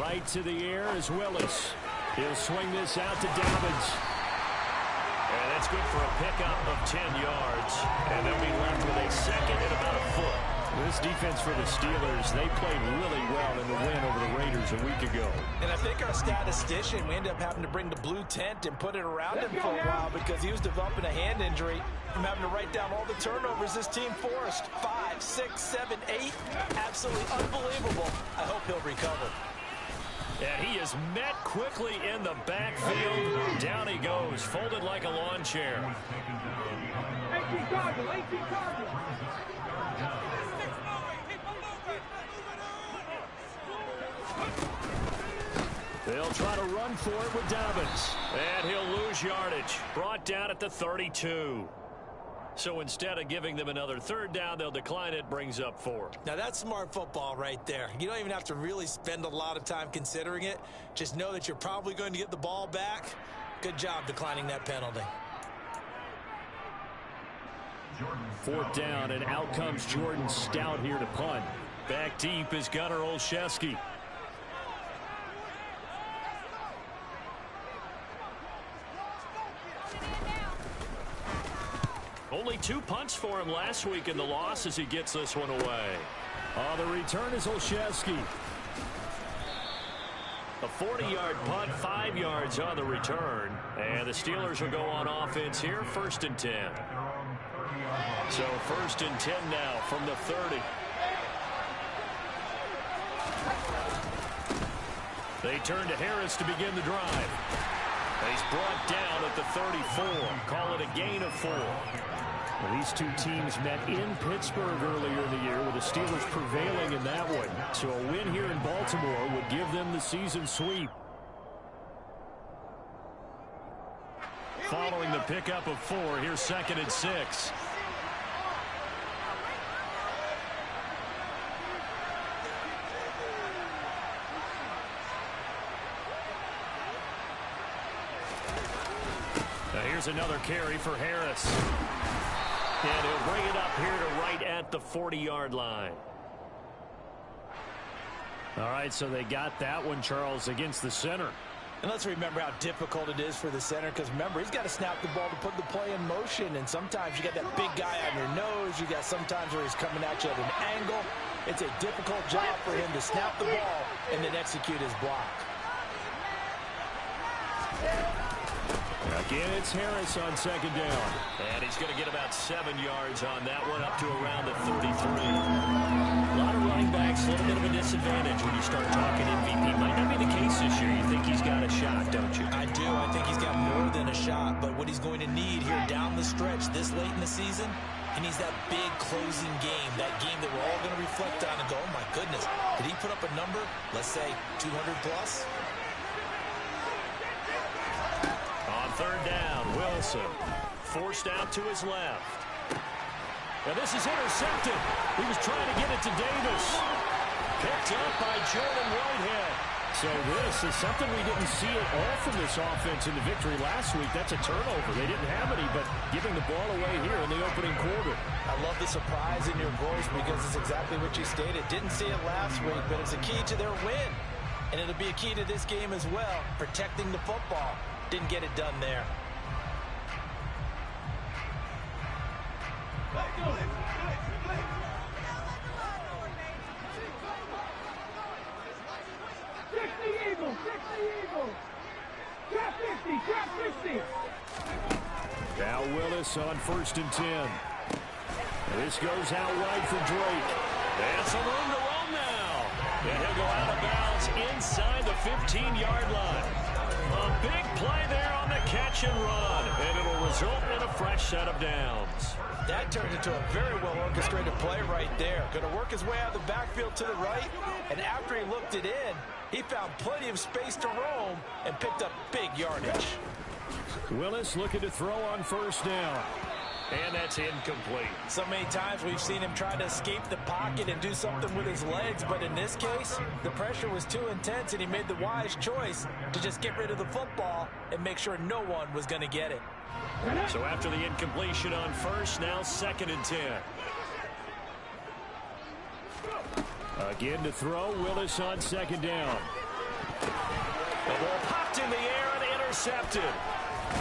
Right to the air is Willis. He'll swing this out to Dobbins. And that's good for a pickup of 10 yards. And they'll be left with a second and about a foot. This defense for the Steelers, they played really well in the win over the Raiders a week ago. And I think our statistician, we ended up having to bring the blue tent and put it around him for a while because he was developing a hand injury from having to write down all the turnovers this team forced. 5, 6, 7, 8. Absolutely unbelievable. I hope he'll recover. And he is met quickly in the backfield. Down he goes, folded like a lawn chair. They'll try to run for it with Dobbins. And he'll lose yardage. Brought down at the 32. So instead of giving them another third down, they'll decline it, brings up 4. Now that's smart football right there. You don't even have to really spend a lot of time considering it. Just know that you're probably going to get the ball back. Good job declining that penalty. 4th down, and out comes Jordan Stout here to punt. Back deep is Gunnar Olszewski. Only 2 punts for him last week in the loss as he gets this one away. The return is Olszewski. A 40-yard punt, 5 yards on the return. And the Steelers will go on offense here, 1st and 10. So 1st and 10 now from the 30. They turn to Harris to begin the drive. He's brought down at the 34. Call it a gain of 4. Well, these two teams met in Pittsburgh earlier in the year with the Steelers prevailing in that one. So a win here in Baltimore would give them the season sweep. Following the pickup of 4, here's 2nd and 6. Now here's another carry for Harris. And he'll bring it up here to right at the 40-yard line. All right, so they got that one, Charles, against the center. And let's remember how difficult it is for the center, because remember, he's got to snap the ball to put the play in motion, and sometimes you got that big guy on your nose. You got sometimes where he's coming at you at an angle. It's a difficult job for him to snap the ball and then execute his block. Again, it's Harris on 2nd down. And he's going to get about 7 yards on that one, up to around the 33. A lot of running backs, a little bit of a disadvantage when you start talking MVP. Might not be the case this year. You think he's got a shot, don't you? I do. I think he's got more than a shot. But what he's going to need here down the stretch this late in the season, he needs that big closing game, that game that we're all going to reflect on and go, oh, my goodness, did he put up a number, let's say 200 plus? On 3rd down, Wilson forced out to his left. Now this is intercepted. He was trying to get it to Davis. Picked up by Jordan Whitehead. So this is something we didn't see at all from this offense in the victory last week. That's a turnover. They didn't have any, but giving the ball away here in the opening quarter. I love the surprise in your voice because it's exactly what you stated. Didn't see it last week, but it's a key to their win. And it'll be a key to this game as well, protecting the football. Didn't get it done there. Now Willis on 1st and 10. This goes out wide for Drake. And some room to roam now. And he'll go out of bounds inside the 15-yard line. A big play there on the catch and run. And it'll result in a fresh set of downs. That turned into a very well-orchestrated play right there. Going to work his way out of the backfield to the right. And after he looked it in, he found plenty of space to roam and picked up big yardage. Willis looking to throw on 1st down. And that's incomplete. So many times we've seen him try to escape the pocket and do something with his legs, but in this case, the pressure was too intense and he made the wise choice to just get rid of the football and make sure no one was going to get it. So after the incompletion on 1st, now 2nd and 10. Again to throw, Willis on 2nd down. The ball popped in the air and intercepted.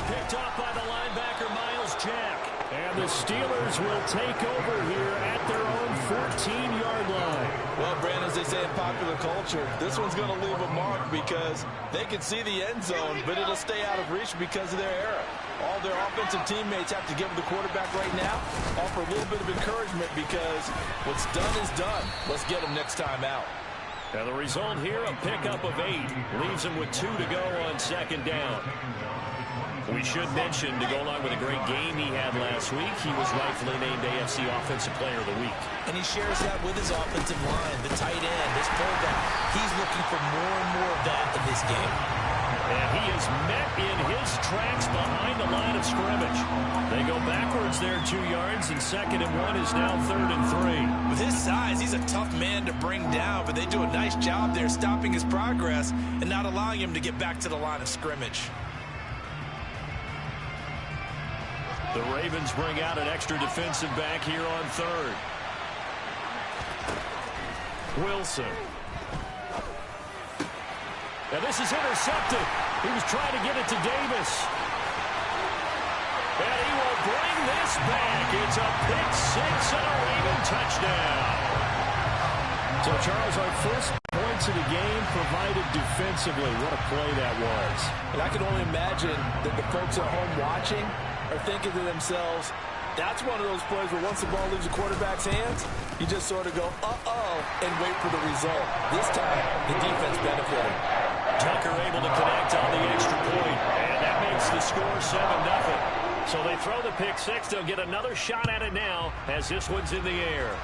Picked off by the linebacker, Miles Jack. And the Steelers will take over here at their own 14-yard line. Well, Brandon, as they say in popular culture, this one's going to leave a mark because they can see the end zone, but it'll stay out of reach because of their error. All their offensive teammates have to give the quarterback right now, offer a little bit of encouragement because what's done is done. Let's get them next time out. And the result here, a pickup of 8. Leaves them with 2 to go on second down. We should mention, to go along with a great game he had last week, he was rightfully named AFC Offensive Player of the Week. And he shares that with his offensive line, the tight end, his fullback. He's looking for more and more of that in this game. And he is met in his tracks behind the line of scrimmage. They go backwards there 2 yards, and 2nd and 1 is now 3rd and 3. With his size, he's a tough man to bring down, but they do a nice job there stopping his progress and not allowing him to get back to the line of scrimmage. The Ravens bring out an extra defensive back here on 3rd. Wilson. And this is intercepted. He was trying to get it to Davis. And he will bring this back. It's a pick 6 and a Raven touchdown. So, Charles, our first points of the game provided defensively. What a play that was. And I can only imagine that the folks at home watching are thinking to themselves, that's one of those plays where once the ball leaves the quarterback's hands, you just sort of go, uh-oh, and wait for the result. This time, the defense benefited. Tucker able to connect on the extra point, and that makes the score 7-0. So they throw the pick 6. They'll get another shot at it now as this one's in the air.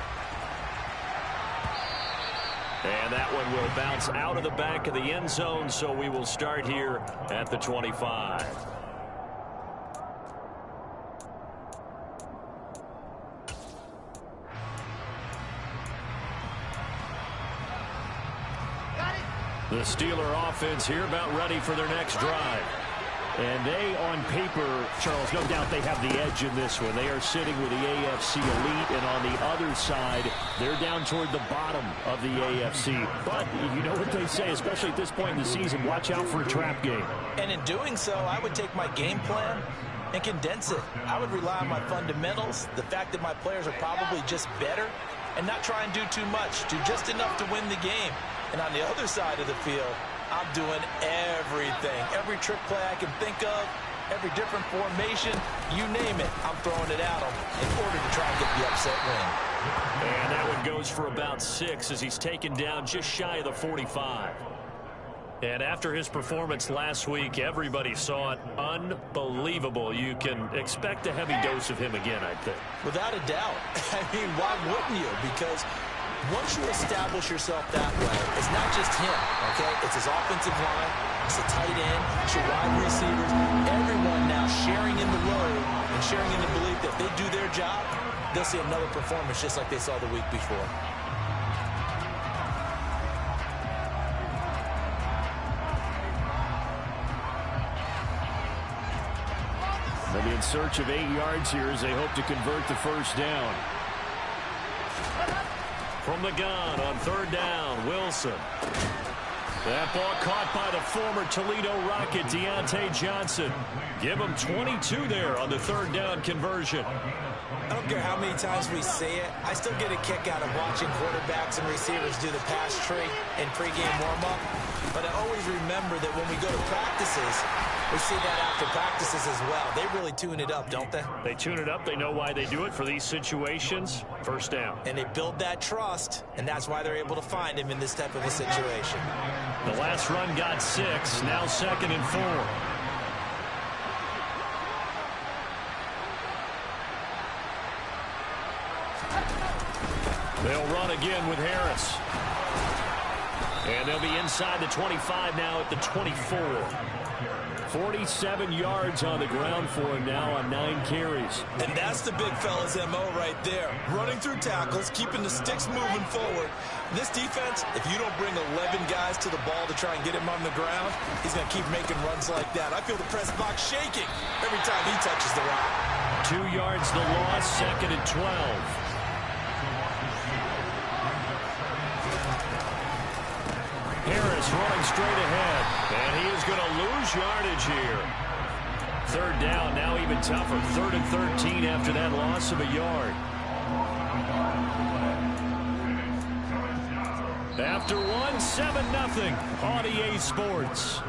And that one will bounce out of the back of the end zone, so we will start here at the 25. The Steeler offense here about ready for their next drive. And they, on paper, Charles, no doubt they have the edge in this one. They are sitting with the AFC elite, and on the other side, they're down toward the bottom of the AFC. But you know what they say, especially at this point in the season, watch out for a trap game. And in doing so, I would take my game plan and condense it. I would rely on my fundamentals, the fact that my players are probably just better, and not try and do too much, do just enough to win the game. And on the other side of the field, I'm doing everything. Every trick play I can think of, every different formation, you name it, I'm throwing it at them in order to try and get the upset win. And that one goes for about 6 as he's taken down just shy of the 45. And after his performance last week, everybody saw it. Unbelievable. You can expect a heavy dose of him again, I think. Without a doubt. I mean, why wouldn't you? Because once you establish yourself that way, it's not just him, okay? It's his offensive line, it's the tight end, it's your wide receivers, everyone now sharing in the load and sharing in the belief that if they do their job, they'll see another performance just like they saw the week before. They'll be in search of 8 yards here as they hope to convert the first down. From the gun on 3rd down, Wilson. That ball caught by the former Toledo Rocket, Deontay Johnson. Give him 22 there on the 3rd down conversion. I don't care how many times we say it, I still get a kick out of watching quarterbacks and receivers do the pass tree in pregame warm-up. But I always remember that when we go to practices, we see that after practices as well. They really tune it up, don't they? They tune it up. They know why they do it for these situations. First down. And they build that trust, and that's why they're able to find him in this type of a situation. The last run got 6. Now 2nd and 4. They'll run again with Harris. And they'll be inside the 25 now at the 24. 47 yards on the ground for him now on 9 carries. And that's the big fella's MO right there. Running through tackles, keeping the sticks moving forward. This defense, if you don't bring 11 guys to the ball to try and get him on the ground, he's going to keep making runs like that. I feel the press box shaking every time he touches the rock. 2 yards the loss, 2nd and 12. Harris running straight ahead. And he is going to lose yardage here. Third down, now even tougher. 3rd and 13 after that loss of a yard. After one, 7-0 on EA Sports.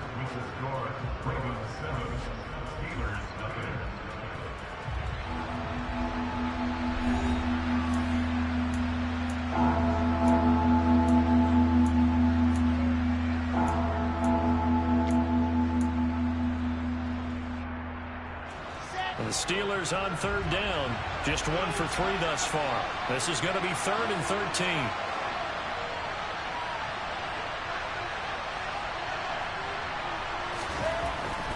The Steelers on 3rd down. Just 1 for 3 thus far. This is going to be 3rd and 13.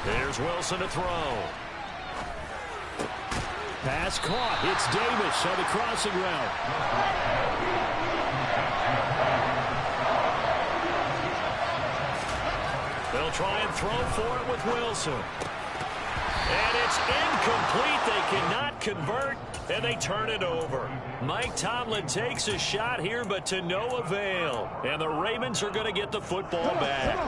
Here's Wilson to throw. Pass caught. It's Davis on the crossing route. They'll try and throw for it with Wilson. And it's incomplete. They cannot convert, and they turn it over. Mike Tomlin takes a shot here, but to no avail. And the Ravens are going to get the football back.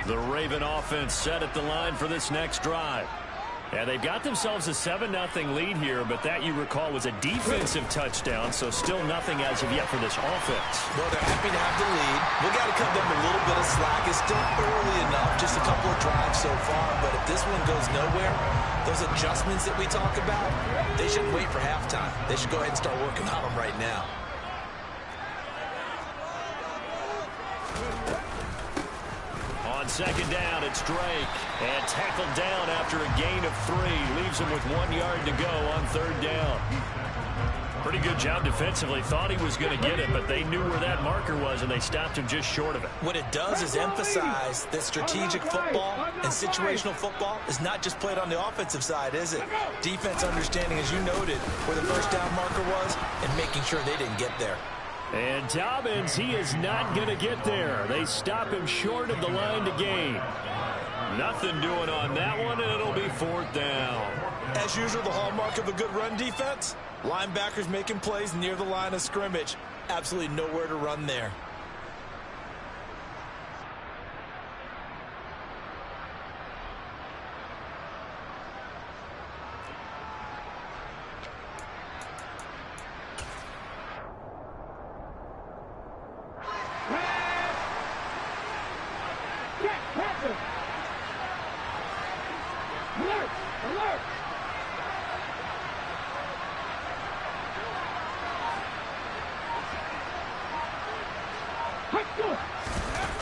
The Raven offense set at the line for this next drive. And they've got themselves a 7-0 lead here, but that, you recall, was a defensive touchdown, so still nothing as of yet for this offense. Well, they're happy to have the lead. We got to cut them a little bit of slack. It's still early enough, just a couple of drives so far, but if this one goes nowhere, those adjustments that we talk about, they shouldn't wait for halftime. They should go ahead and start working on them right now. On 2nd down, it's Drake. And tackled down after a gain of 3. Leaves him with 1 yard to go on 3rd down. Pretty good job defensively. Thought he was going to get it, but they knew where that marker was, and they stopped him just short of it. What it does is emphasize that strategic football and situational football is not just played on the offensive side, is it? Defense understanding, as you noted, where the first down marker was and making sure they didn't get there. And Dobbins, he is not going to get there. They stop him short of the line to gain. Nothing doing on that one, and it'll be 4th down. As usual, the hallmark of a good run defense, linebackers making plays near the line of scrimmage. Absolutely nowhere to run there.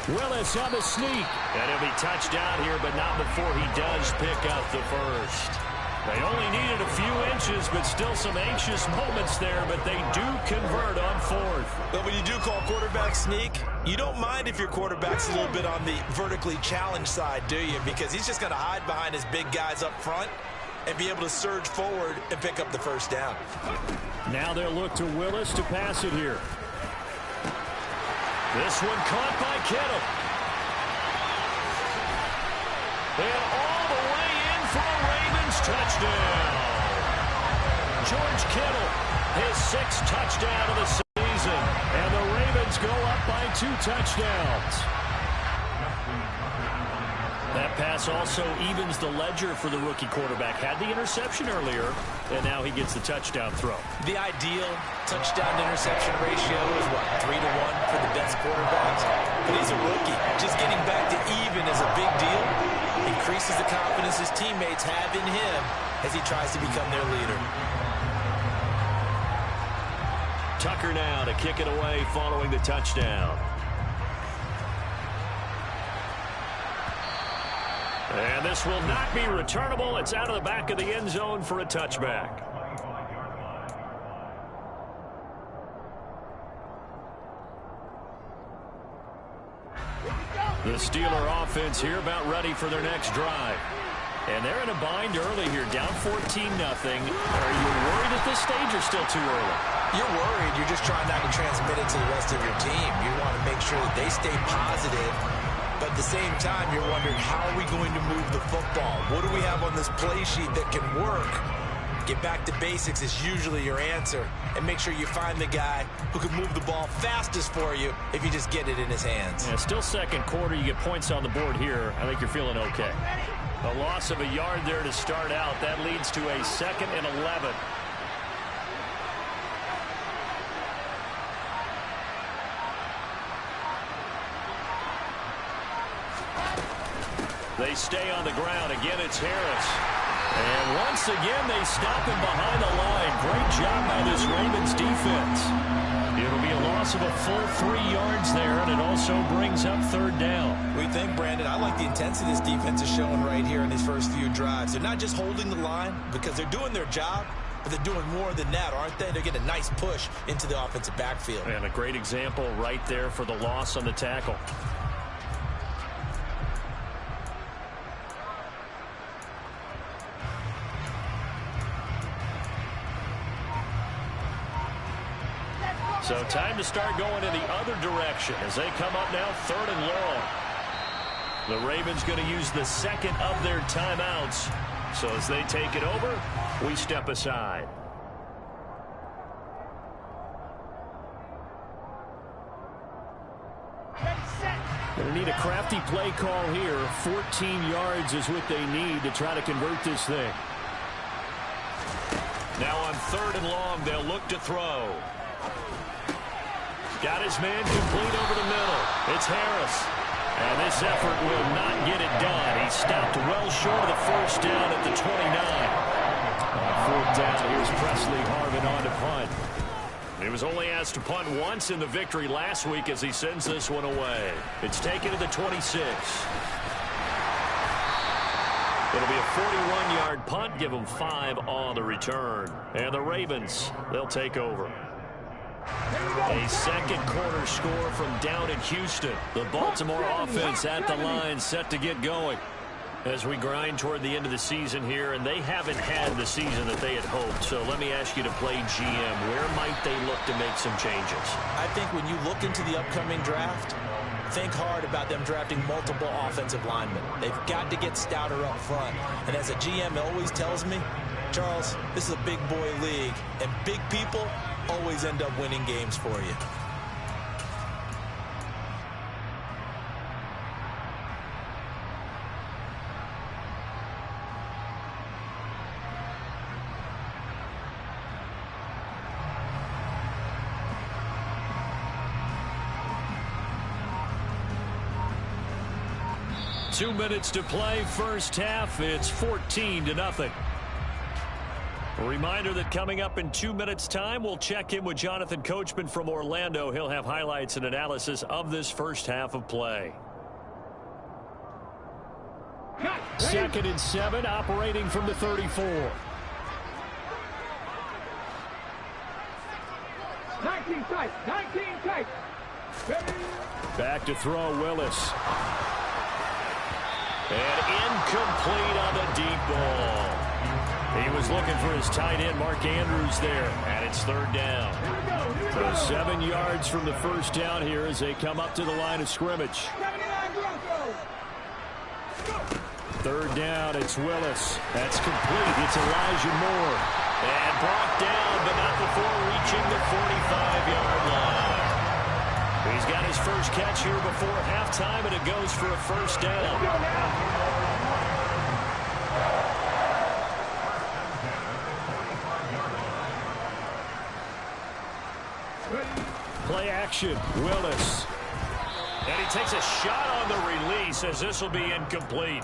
Willis on the sneak. And he'll be touched down here, but not before he does pick up the first. They only needed a few inches, but still some anxious moments there, but they do convert on 4th. But when you do call quarterback sneak, you don't mind if your quarterback's a little bit on the vertically challenged side, do you? Because he's just going to hide behind his big guys up front and be able to surge forward and pick up the first down. Now they'll look to Willis to pass it here. This one caught by Kittle. And all the way in for a Ravens touchdown. George Kittle, his 6th touchdown of the season. And the Ravens go up by 2 touchdowns. That pass also evens the ledger for the rookie quarterback. Had the interception earlier, and now he gets the touchdown throw. The ideal touchdown-to-interception ratio is, what, 3-1 for the best quarterbacks? But he's a rookie. Just getting back to even is a big deal. Increases the confidence his teammates have in him as he tries to become their leader. Tucker now to kick it away following the touchdown. And this will not be returnable. It's out of the back of the end zone for a touchback. The Steeler offense here about ready for their next drive. And they're in a bind early here, down 14-0. Are you worried at this stage or still too early? You're worried. You're just trying not to transmit it to the rest of your team. You want to make sure that they stay positive. But at the same time, you're wondering, how are we going to move the football? What do we have on this play sheet that can work Get back to basics is usually your answer. And make sure you find the guy who can move the ball fastest for you if you just get it in his hands. Yeah, still second quarter. You get points on the board here. I think you're feeling okay. A loss of a yard there to start out. That leads to a 2nd and 11. They stay on the ground. Again, it's Harris. And once again, they stop him behind the line. Great job by this Ravens defense. It'll be a loss of a full 3 yards there, and it also brings up 3rd down. We think, Brandon, I like the intensity this defense is showing right here in these first few drives. They're not just holding the line because they're doing their job, but they're doing more than that, aren't they? They're getting a nice push into the offensive backfield. And a great example right there for the loss on the tackle. So time to start going in the other direction as they come up now 3rd and long. The Ravens going to use the 2nd of their timeouts. So as they take it over, we step aside. Going to need a crafty play call here. 14 yards is what they need to try to convert this thing. Now on 3rd and long, they'll look to throw. Got his man complete over the middle. It's Harris. And this effort will not get it done. He stopped well short of the 1st down at the 29. On 4th down, here's Presley Harvin on to punt. He was only asked to punt once in the victory last week as he sends this one away. It's taken to the 26. It'll be a 41-yard punt. Give them 5 on the return. And the Ravens, they'll take over. A 2nd quarter score from down in Houston. The Baltimore offense at the line set to get going as we grind toward the end of the season here, and they haven't had the season that they had hoped. So let me ask you to play GM. Where might they look to make some changes? I think when you look into the upcoming draft, think hard about them drafting multiple offensive linemen. They've got to get stouter up front. And as a GM always tells me, Charles, this is a big boy league, and big people always end up winning games for you. Two minutes to play, first half. It's 14-0. A reminder that coming up in 2 minutes' time, we'll check in with Jonathan Coachman from Orlando. He'll have highlights and analysis of this first half of play. 2nd and 7, operating from the 34. 19 tight, 19 tight. Back to throw, Willis. And incomplete on the deep ball. He was looking for his tight end, Mark Andrews, there. And it's 3rd down. So 7 yards from the 1st down here as they come up to the line of scrimmage. 3rd down, it's Willis. That's complete. It's Elijah Moore. And brought down, but not before reaching the 45-yard line. He's got his first catch here before halftime, and it goes for a 1st down. Play action, Willis. And he takes a shot on the release as this will be incomplete.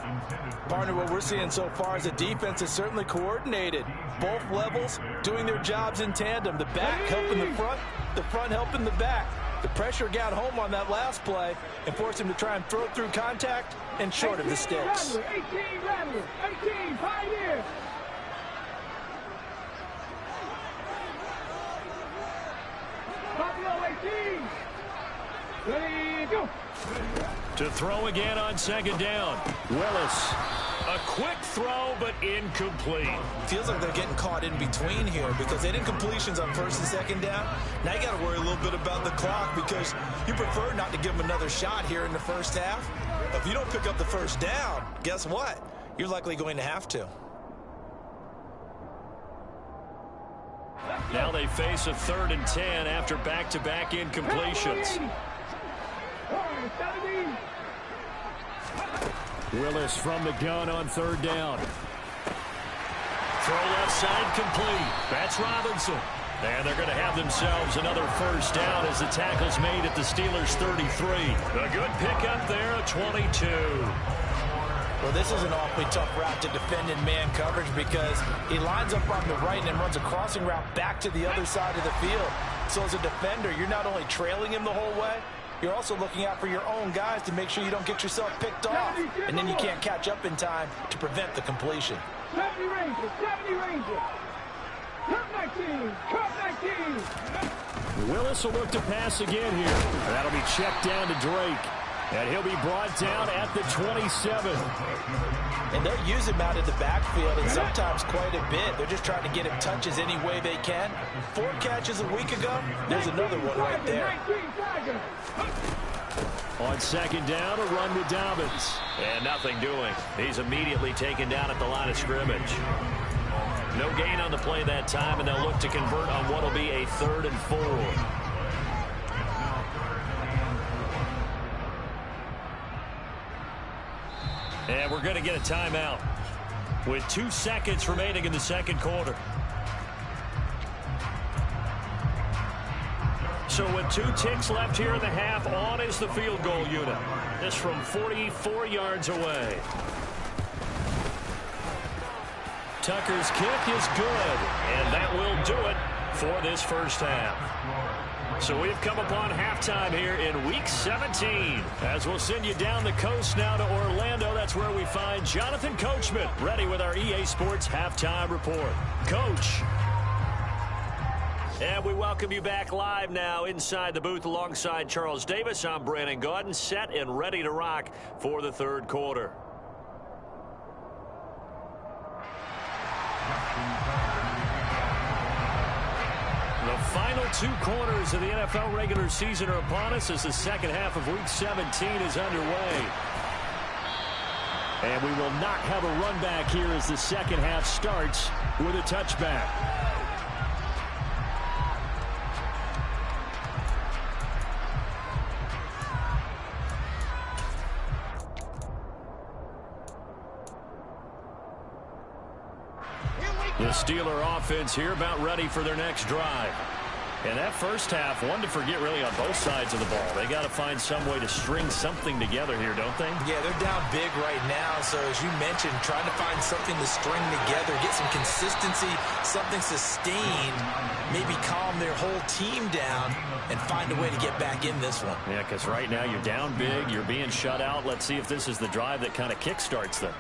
Partner, what we're seeing so far is the defense is certainly coordinated. Both levels doing their jobs in tandem. The back helping the front helping the back. The pressure got home on that last play and forced him to try and throw through contact and short of the sticks. 18 Rattler, 18 Pioneer. Buffalo 18. Ready, go. To throw again on 2nd down. Willis. A quick throw, but incomplete. Feels like they're getting caught in between here because they did completions on 1st and 2nd down. Now you got to worry a little bit about the clock because you prefer not to give them another shot here in the 1st half. But if you don't pick up the 1st down, guess what? You're likely going to have to. Now they face a 3rd and 10 after back-to-back incompletions. Willis from the gun on 3rd down. Throw left side complete. That's Robinson. And they're going to have themselves another 1st down as the tackle's made at the Steelers' 33. A good pickup there, a 22. Well, this is an awfully tough route to defend in man coverage because he lines up on the right and then runs a crossing route back to the other side of the field. So as a defender, you're not only trailing him the whole way, you're also looking out for your own guys to make sure you don't get yourself picked off. And then you can't catch up in time to prevent the completion. 70 Rangers, 70 Rangers. Cup 19, Cup 19. Willis will look to pass again here. That'll be checked down to Drake. And he'll be brought down at the 27. And they'll use him out of the backfield, and sometimes quite a bit. They're just trying to get him touches any way they can. 4 catches a week ago. There's another one right there. On 2nd down, a run with Dobbins. And nothing doing. He's immediately taken down at the line of scrimmage. No gain on the play that time, and they'll look to convert on what will be a 3rd and 4. And we're going to get a timeout with 2 seconds remaining in the 2nd quarter. So with 2 ticks left here in the half, on is the field goal unit. This from 44 yards away. Tucker's kick is good, and that will do it for this 1st half. So we've come upon halftime here in Week 17. As we'll send you down the coast now to Orlando, that's where we find Jonathan Coachman, ready with our EA Sports Halftime Report. Coach. And we welcome you back live now inside the booth alongside Charles Davis. I'm Brandon Gaudin, set and ready to rock for the 3rd quarter. The final 2 quarters of the NFL regular season are upon us as the 2nd half of Week 17 is underway. And we will not have a run back here as the 2nd half starts with a touchback. The Steeler offense here about ready for their next drive. And that 1st half, one to forget really on both sides of the ball. They got to find some way to string something together here, don't they? Yeah, they're down big right now. So as you mentioned, trying to find something to string together, get some consistency, something sustained, maybe calm their whole team down and find a way to get back in this one. Yeah, because right now you're down big, you're being shut out. Let's see if this is the drive that kind of kickstarts them.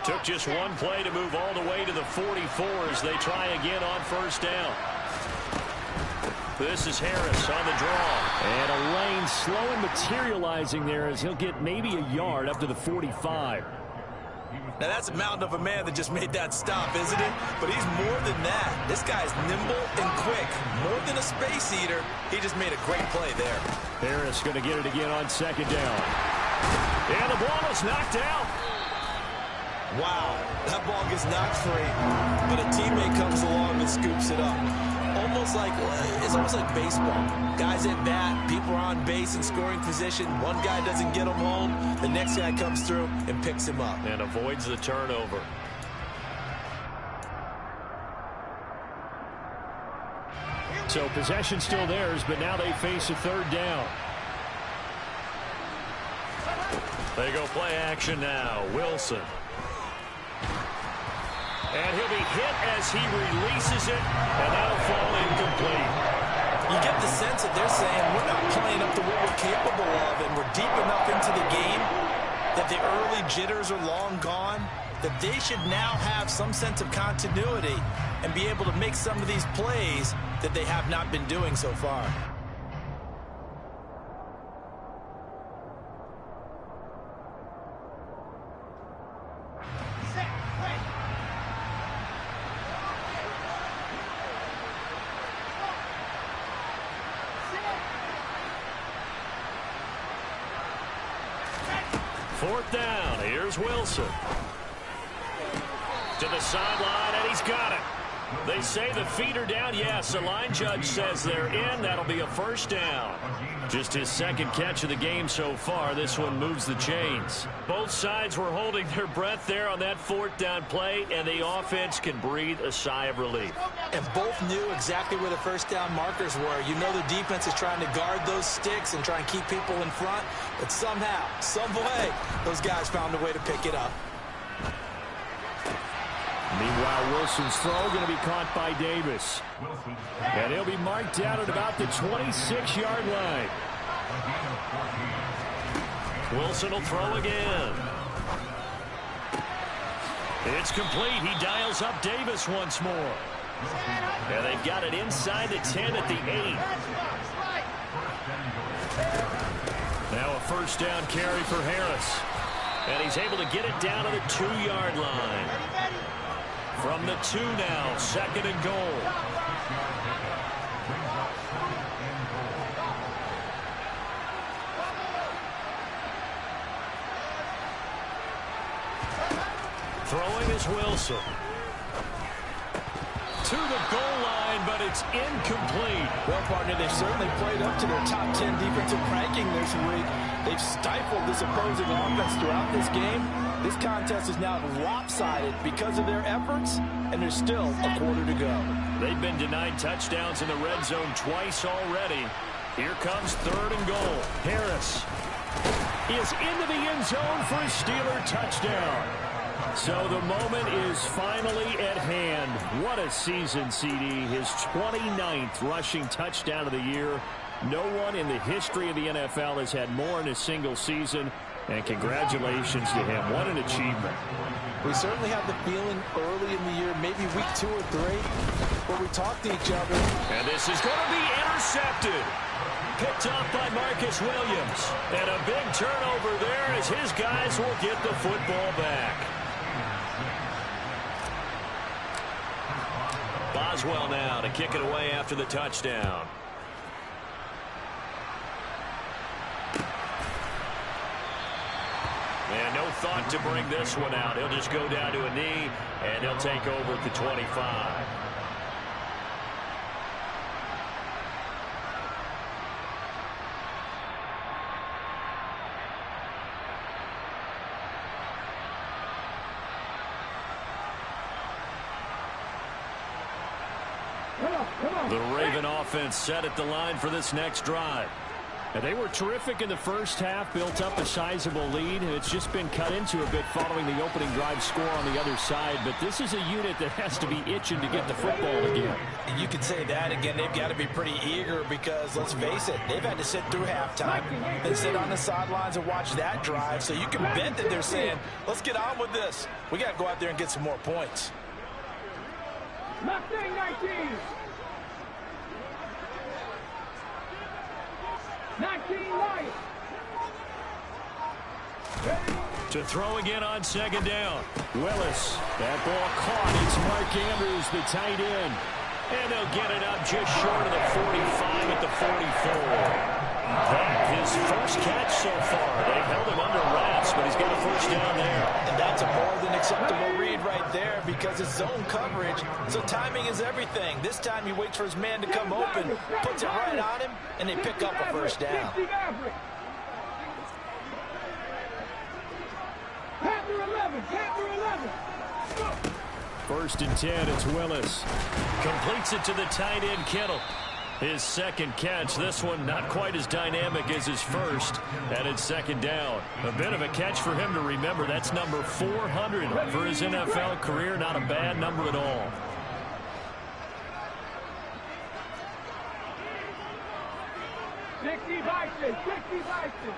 Took just one play to move all the way to the 44 as they try again on 1st down. This is Harris on the draw. And a lane slow and materializing there as he'll get maybe a yard up to the 45. Now that's a mountain of a man that just made that stop, isn't it? But he's more than that. This guy's nimble and quick. More than a space eater. He just made a great play there. Harris going to get it again on 2nd down. And the ball is knocked out. Wow, that ball gets knocked free, but a teammate comes along and scoops it up. It's almost like baseball. Guys at bat, people are on base in scoring position. One guy doesn't get him home. The next guy comes through and picks him up. And avoids the turnover. So possession still theirs, but now they face a 3rd down. They go play action now. Wilson. And he'll be hit as he releases it, and that'll fall incomplete. You get the sense that they're saying we're not playing up to what we're capable of, and we're deep enough into the game that the early jitters are long gone, that they should now have some sense of continuity and be able to make some of these plays that they have not been doing so far. 4th down. Here's Wilson. To the sideline, and he's got it. They say the feet are down. Yes, the line judge says they're in. That'll be a 1st down. Just his 2nd catch of the game so far. This one moves the chains. Both sides were holding their breath there on that 4th down play, and the offense can breathe a sigh of relief. And both knew exactly where the 1st down markers were. You know the defense is trying to guard those sticks and try and keep people in front, but somehow, some way, those guys found a way to pick it up. Meanwhile, Wilson's throw going to be caught by Davis. And he'll be marked down at about the 26-yard line. Wilson will throw again. It's complete. He dials up Davis once more. And they've got it inside the 10 at the 8. Now a 1st down carry for Harris. And he's able to get it down to the 2-yard line. From the 2 now, 2nd and goal. Throwing is Wilson. To the goal line, but it's incomplete. Well, partner, they've certainly played up to their top 10 defensive ranking this week. They've stifled this opposing offense throughout this game. This contest is now lopsided because of their efforts, and there's still a quarter to go. They've been denied touchdowns in the red zone twice already. Here comes 3rd and goal. Harris is into the end zone for a Steeler touchdown. So the moment is finally at hand. What a season, CD. His 29th rushing touchdown of the year. No one in the history of the NFL has had more in a single season. And congratulations to him. What an achievement. We certainly had the feeling early in the year, maybe week 2 or 3, where we talked to each other. And this is going to be intercepted. Picked up by Marcus Williams. And a big turnover there as his guys will get the football back. Boswell now to kick it away after the touchdown. And no thought to bring this one out. He'll just go down to a knee, and he'll take over at the 25. The Raven offense set at the line for this next drive. And they were terrific in the first half, built up a sizable lead. It's just been cut into a bit following the opening drive score on the other side. But this is a unit that has to be itching to get the football again. You could say that again. They've got to be pretty eager because, let's face it, they've had to sit through halftime and sit on the sidelines and watch that drive. So you can bet that they're saying, let's get on with this. We got to go out there and get some more points. Mustang 19. 19 Lions. To throw again on 2nd down. Willis, that ball caught. It's Mark Andrews, the tight end. And they'll get it up just short of the 45 at the 44. His first catch so far. They've held him under wraps, but he's got a 1st down there. And that's a more than acceptable read right there because it's zone coverage, so timing is everything. This time he waits for his man to come open, puts it right on him, and they pick up a 1st down. Panther 11, Panther 11. 1st and 10, it's Willis. Completes it to the tight end, Kittle. His 2nd catch. This one not quite as dynamic as his first. And it's 2nd down. A bit of a catch for him to remember. That's number 400 for his NFL career. Not a bad number at all. Dixie Bison, Dixie Bison.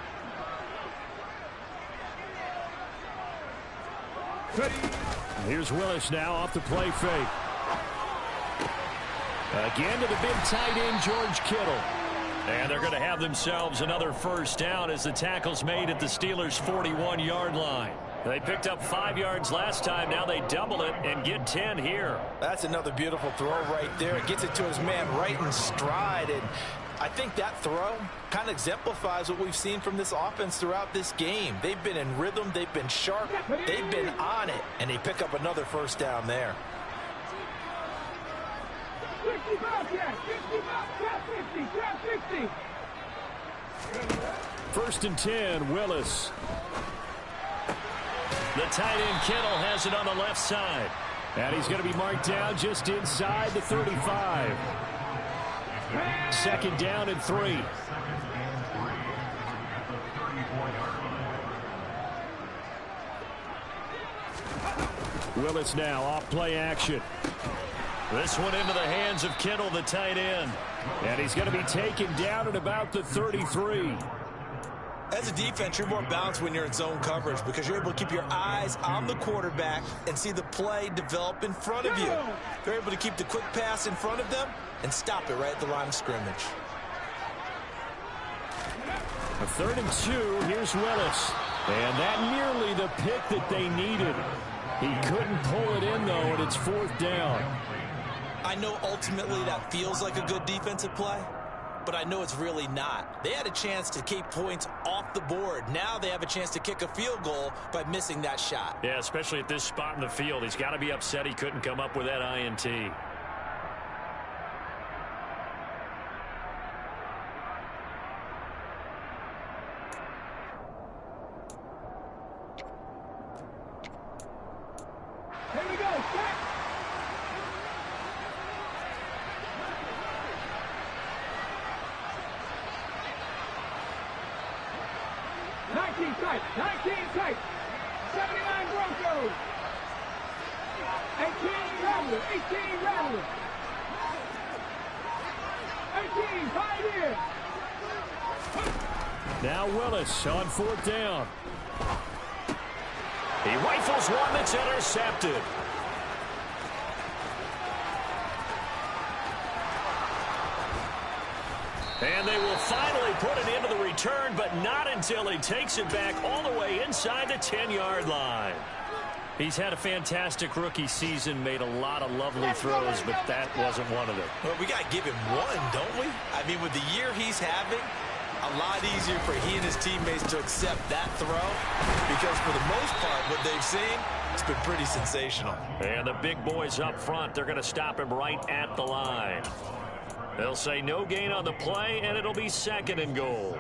Here's Willis now off the play fake. Again to the big tight end, George Kittle. And they're going to have themselves another 1st down as the tackle's made at the Steelers' 41-yard line. They picked up 5 yards last time. Now they double it and get 10 here. That's another beautiful throw right there. It gets it to his man right in stride. And I think that throw kind of exemplifies what we've seen from this offense throughout this game. They've been in rhythm, they've been sharp, they've been on it, and they pick up another first down there. 1st and 10, Willis. The tight end Kittle has it on the left side. And he's going to be marked down just inside the 35. 2nd down and 3. Willis now off play action. This one into the hands of Kittle, the tight end. And he's going to be taken down at about the 33. As a defense, you're more balanced when you're in zone coverage because you're able to keep your eyes on the quarterback and see the play develop in front of you. They're able to keep the quick pass in front of them and stop it right at the line of scrimmage. A 3rd and 2, here's Willis. And that nearly the pick that they needed. He couldn't pull it in, though, and it's 4th down. I know ultimately that feels like a good defensive play, but I know it's really not. They had a chance to keep points off the board. Now they have a chance to kick a field goal by missing that shot. Yeah, especially at this spot in the field. He's got to be upset he couldn't come up with that INT. Here we go, set. Tight, 19 tight, 79 Broncos, 18 Rattler, 18 Rattler, 18 Pioneer. Now Willis on 4th down. He rifles one that's intercepted. And they will finally put it into the return, but not until he takes it back all the way inside the 10-yard line. He's had a fantastic rookie season, made a lot of lovely throws, but that wasn't one of them. Well, we got to give him one, don't we? I mean, with the year he's having, a lot easier for he and his teammates to accept that throw because for the most part, what they've seen, it's been pretty sensational. And the big boys up front, they're going to stop him right at the line. They'll say no gain on the play, and it'll be 2nd and goal.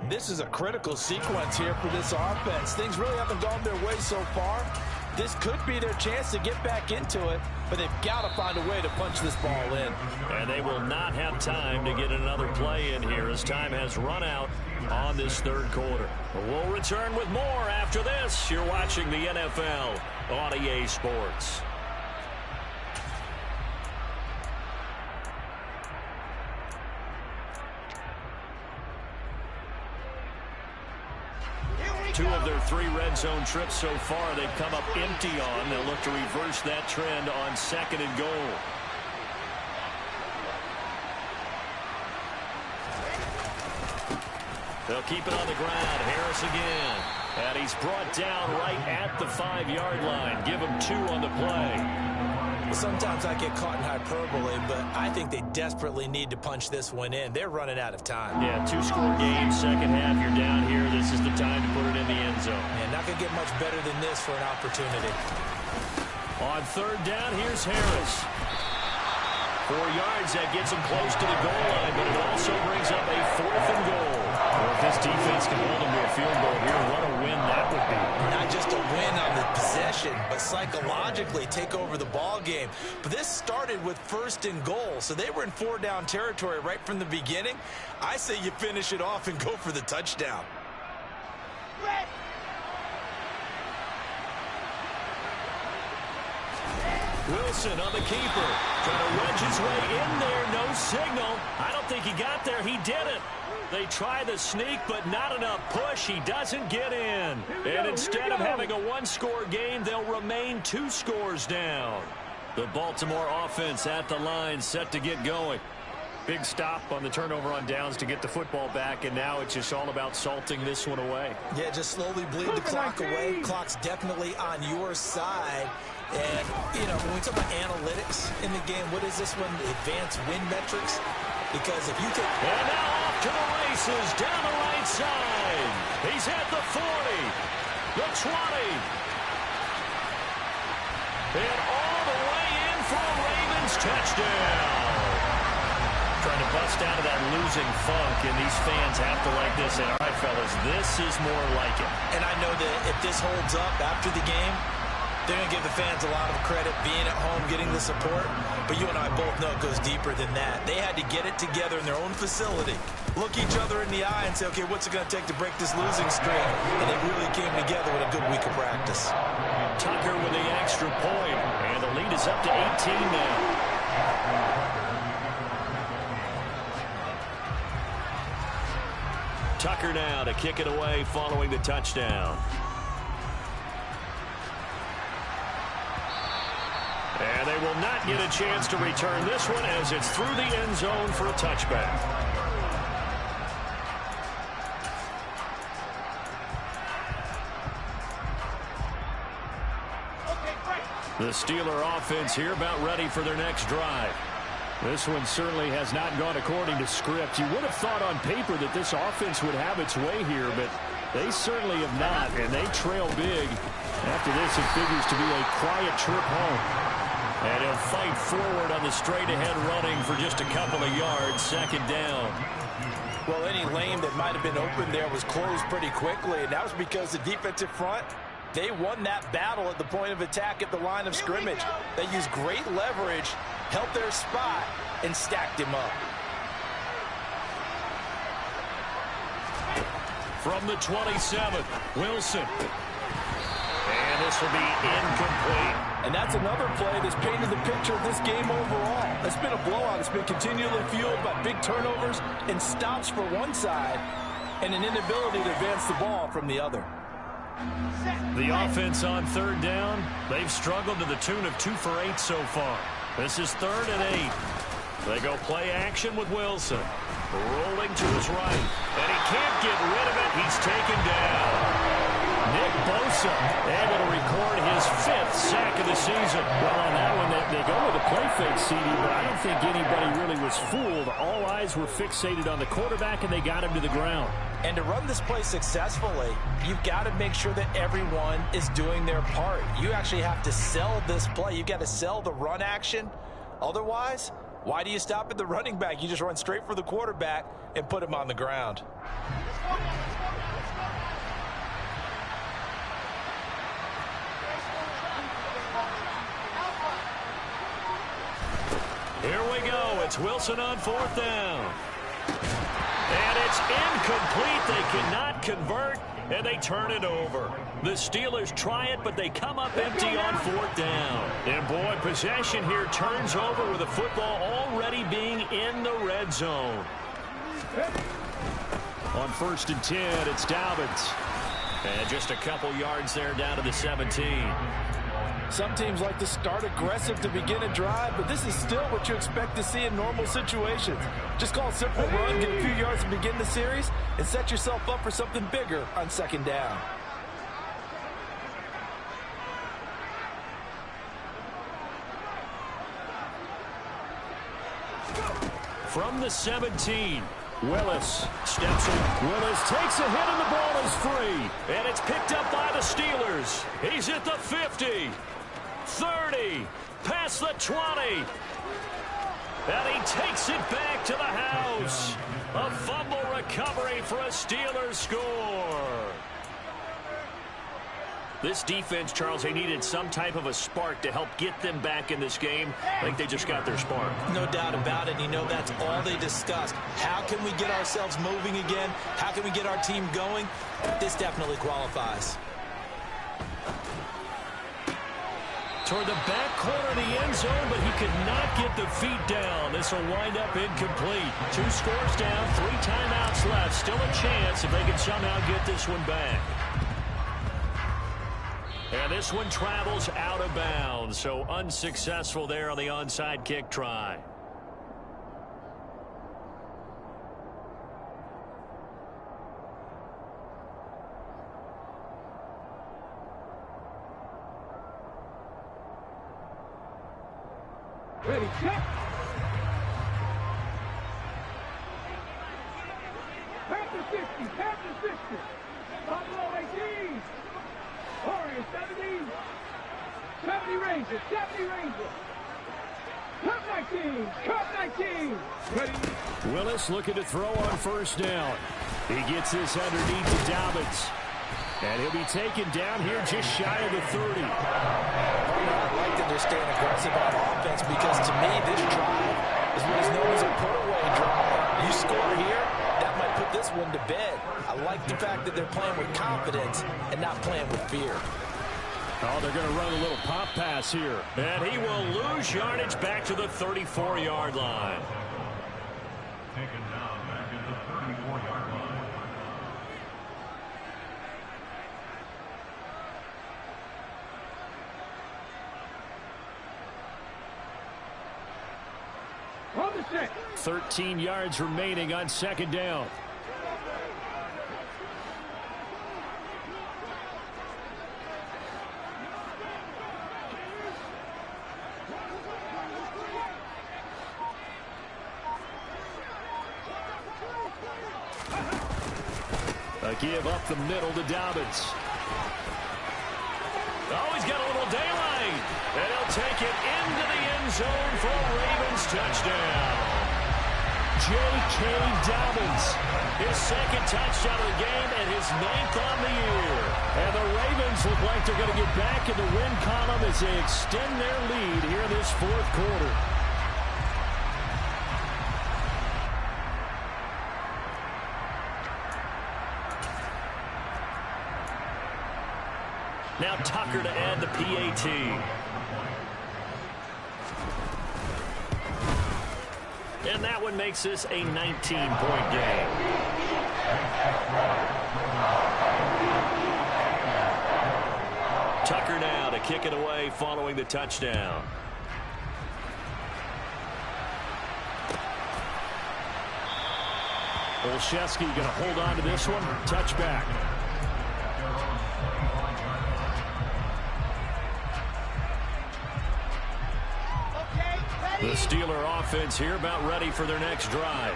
This is a critical sequence here for this offense. Things really haven't gone their way so far. This could be their chance to get back into it, but they've got to find a way to punch this ball in. And they will not have time to get another play in here as time has run out on this 3rd quarter. But we'll return with more after this. You're watching the NFL on EA Sports. Two of their 3 red zone trips so far they've come up empty on. They'll look to reverse that trend on 2nd and goal. They'll keep it on the ground. Harris again. And he's brought down right at the 5-yard line. Give him 2 on the play. Sometimes I get caught in hyperbole, but I think they desperately need to punch this one in. They're running out of time. Yeah, 2-score game, 2nd half. You're down here. This is the time to put it in the end zone. And not going to get much better than this for an opportunity. On 3rd down, here's Harris. 4 yards, that gets him close to the goal line, but it also brings up a 4th and goal. Well, if this defense can hold them to a field goal here, what a win that would be. Not just a win on the possession, but psychologically take over the ball game. But this started with 1st and goal, so they were in 4-down territory right from the beginning. I say you finish it off and go for the touchdown. Wilson on the keeper. Trying to wedge his way in there. No signal. I don't think he got there. He didn't. They try the sneak, but not enough push. He doesn't get in. And instead of having a 1-score game, they'll remain 2 scores down. The Baltimore offense at the line, set to get going. Big stop on the turnover on downs to get the football back, and now it's just all about salting this one away. Yeah, just slowly bleed the clock away. Clock's definitely on your side. And, you know, when we talk about analytics in the game, what is this one? Advanced win metrics. Because if you take... And now off to the races, down the right side. He's at the 40, the 20. And all the way in for a Ravens touchdown. Trying to bust out of that losing funk, and these fans have to like this. And all right, fellas, this is more like it. And I know that if this holds up after the game, they're going to give the fans a lot of credit being at home, getting the support. But you and I both know it goes deeper than that. They had to get it together in their own facility, look each other in the eye and say, okay, what's it going to take to break this losing streak? And they really came together with a good week of practice. Tucker with the extra point, and the lead is up to 18 now. Tucker now to kick it away following the touchdown. And they will not get a chance to return this one as it's through the end zone for a touchback. The Steeler offense here about ready for their next drive. This one certainly has not gone according to script. You would have thought on paper that this offense would have its way here, but they certainly have not, and they trail big. After this, it figures to be a quiet trip home. And he'll fight forward on the straight-ahead running for just a couple of yards, second down. Well, any lane that might have been open there was closed pretty quickly, and that was because the defensive front, they won that battle at the point of attack at the line of scrimmage. They used great leverage, held their spot, and stacked him up. From the 27, Wilson. And this will be incomplete. And that's another play that's painted the picture of this game overall. It's been a blowout. It's been continually fueled by big turnovers and stops for one side and an inability to advance the ball from the other. The offense on third down, they've struggled to the tune of 2 for 8 so far. This is 3rd and 8. They go play action with Wilson. Rolling to his right. And he can't get rid of it. He's taken down. Nick Bosa able to record his 5th sack of the season. Well, on that one, they go with a play fake, CD, but I don't think anybody really was fooled. All eyes were fixated on the quarterback, and they got him to the ground. And to run this play successfully, you've got to make sure that everyone is doing their part. You actually have to sell this play. You've got to sell the run action. Otherwise, why do you stop at the running back? You just run straight for the quarterback and put him on the ground. Here we go. It's Wilson on 4th down. And it's incomplete. They cannot convert, and they turn it over. The Steelers try it, but they come up empty on 4th down. And, boy, possession here turns over with the football already being in the red zone. On 1st and 10, it's Dobbins. And just a couple yards there down to the 17. Some teams like to start aggressive to begin a drive, but this is still what you expect to see in normal situations. Just call a simple run, get a few yards to begin the series, and set yourself up for something bigger on 2nd down. From the 17, Willis steps in. Willis takes a hit, and the ball is free. and it's picked up by the Steelers. He's at the 50. 30, past the 20, and he takes it back to the house. A fumble recovery for a Steelers score. This defense, Charles, they needed some type of a spark to help get them back in this game. I think they just got their spark. No doubt about it. You know, that's all they discussed. How can we get ourselves moving again? How can we get our team going? This definitely qualifies. Toward the back corner of the end zone, but he could not get the feet down. This will wind up incomplete. 2 scores down, 3 timeouts left. Still a chance if they can somehow get this one back. And this one travels out of bounds, so unsuccessful there on the onside kick try. Ready, check. 19. Cut 19. Ready. Willis looking to throw on first down. He gets this underneath to Dobbins. And he'll be taken down here just shy of the 30. I like that they're staying aggressive on offense because to me this drive is what is known as a put-away drive. You score here, that might put this one to bed. I like the fact that they're playing with confidence and not playing with fear. Oh, they're going to run a little pop pass here. And he will lose yardage back to the 34-yard line. Taken down back at the 34-yard line. Hold the set. 13 yards remaining on second down. A give up the middle to Dobbins. Oh, he's got a little daylight. And he'll take it into the end zone for a Ravens touchdown. J.K. Dobbins. His second touchdown of the game and his 9th on the year. And the Ravens look like they're going to get back in the win column as they extend their lead here in this fourth quarter. Now Tucker to add the PAT. And that one makes this a 19-point game. Tucker now to kick it away following the touchdown. Olszewski going to hold on to this one. Touchback. The Steeler offense here about ready for their next drive.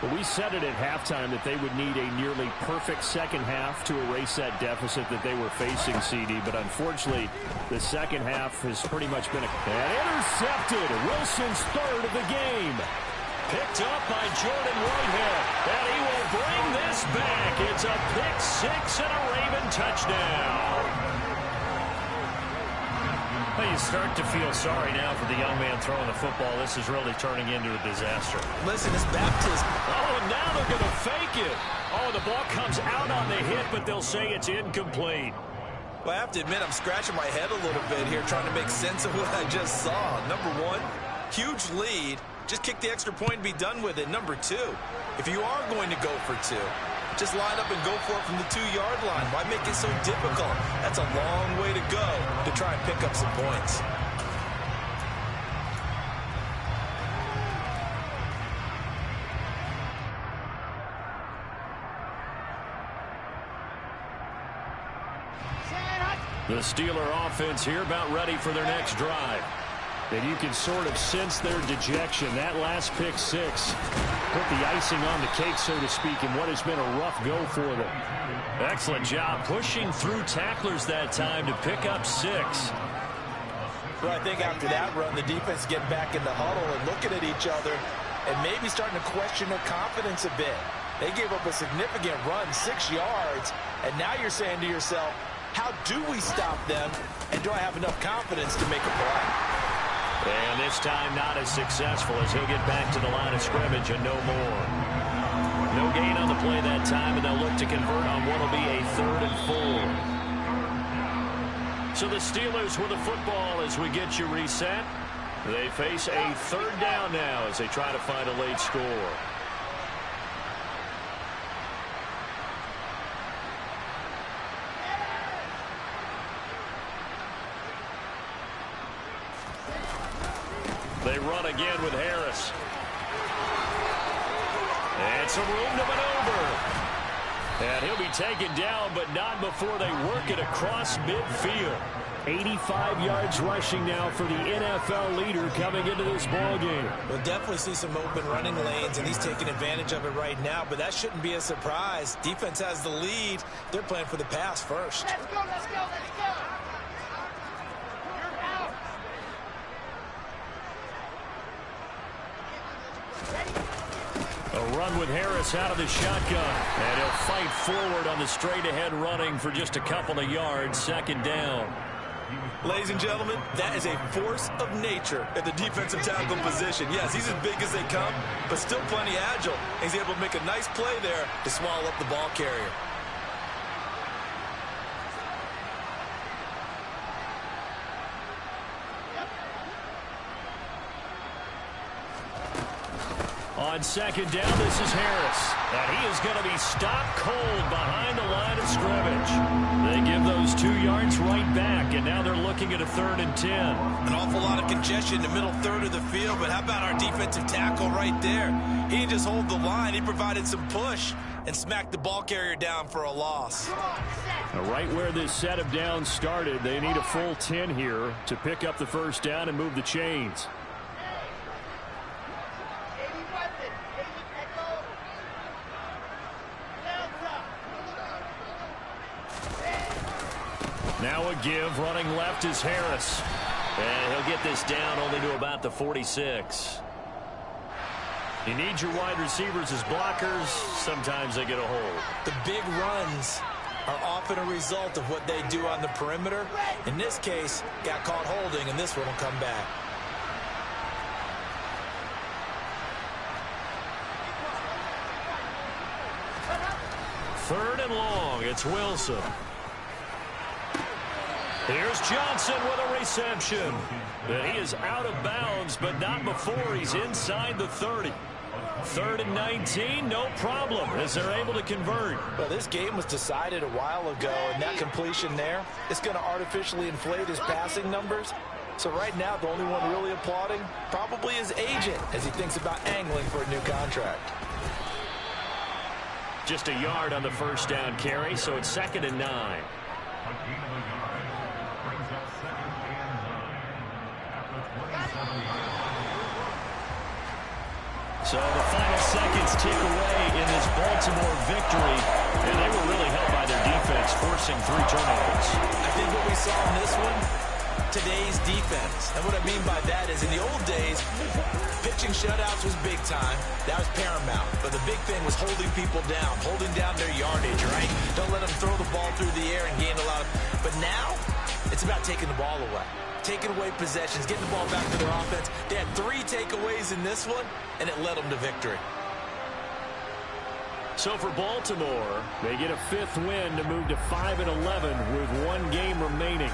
Well, we said it at halftime that they would need a nearly perfect second half to erase that deficit that they were facing, CD. But unfortunately, the second half has pretty much been intercepted. Wilson's third of the game. Picked up by Jordan Whitehead. And he will bring this back. It's a pick six and a Raven touchdown. You start to feel sorry now for the young man throwing the football. This is really turning into a disaster. Listen, it's baptism. Oh, now they're going to fake it. Oh, the ball comes out on the hit, but they'll say it's incomplete. Well, I have to admit, I'm scratching my head a little bit here trying to make sense of what I just saw. Number one, huge lead. Just kick the extra point and be done with it. Number two, if you are going to go for two, just line up and go for it from the 2-yard line. Why make it so difficult? That's a long way to go to try and pick up some points. The Steeler offense here about ready for their next drive. And you can sort of sense their dejection. That last pick six put the icing on the cake, so to speak, in what has been a rough go for them. Excellent job pushing through tacklers that time to pick up 6. Well, I think after that run, the defense getting back in the huddle and looking at each other and maybe starting to question their confidence a bit. They gave up a significant run, 6 yards, and now you're saying to yourself, how do we stop them, and do I have enough confidence to make a play? And this time not as successful as he'll get back to the line of scrimmage and no more. No gain on the play that time, and they'll look to convert on what will be a 3rd and 4. So the Steelers with the football as we get you reset. They face a 3rd down now as they try to find a late score. They run again with Harris. And some room to maneuver. And he'll be taken down, but not before they work it across midfield. 85 yards rushing now for the NFL leader coming into this ballgame. We'll definitely see some open running lanes, and he's taking advantage of it right now, but that shouldn't be a surprise. Defense has the lead. They're playing for the pass first. Let's go, let's go, let's go. You're out. They'll run with Harris out of the shotgun. And he'll fight forward on the straight-ahead running for just a couple of yards. Second down. Ladies and gentlemen, that is a force of nature at the defensive tackle position. Yes, he's as big as they come, but still plenty agile. He's able to make a nice play there to swallow up the ball carrier. On second down, this is Harris. And he is going to be stopped cold behind the line of scrimmage. They give those 2 yards right back, and now they're looking at a 3rd and 10. An awful lot of congestion in the middle third of the field, but how about our defensive tackle right there? He didn't just hold the line. He provided some push and smacked the ball carrier down for a loss. Now, right where this set of downs started, they need a full 10 here to pick up the first down and move the chains. Now a give, running left is Harris. And he'll get this down only to about the 46. You need your wide receivers as blockers. Sometimes they get a hold. The big runs are often a result of what they do on the perimeter. In this case, got caught holding, and this one will come back. Third and long, it's Wilson. Here's Johnson with a reception. And he is out of bounds, but not before he's inside the 30. 3rd and 19, no problem, as they're able to convert. Well, this game was decided a while ago, and that completion there is going to artificially inflate his passing numbers. So right now, the only one really applauding probably his agent as he thinks about angling for a new contract. Just a yard on the first down carry, so it's 2nd and 9. So the final seconds tick away in this Baltimore victory, and they were really helped by their defense, forcing 3 turnovers. I think what we saw in this one, today's defense. And what I mean by that is in the old days, pitching shutouts was big time. That was paramount. But the big thing was holding people down, holding down their yardage, right? Don't let them throw the ball through the air and gain a lot of... But now, it's about taking the ball away. Taking away possessions, getting the ball back to their offense. They had 3 takeaways in this one, and it led them to victory. So for Baltimore, they get a 5th win to move to 5-11 with 1 game remaining.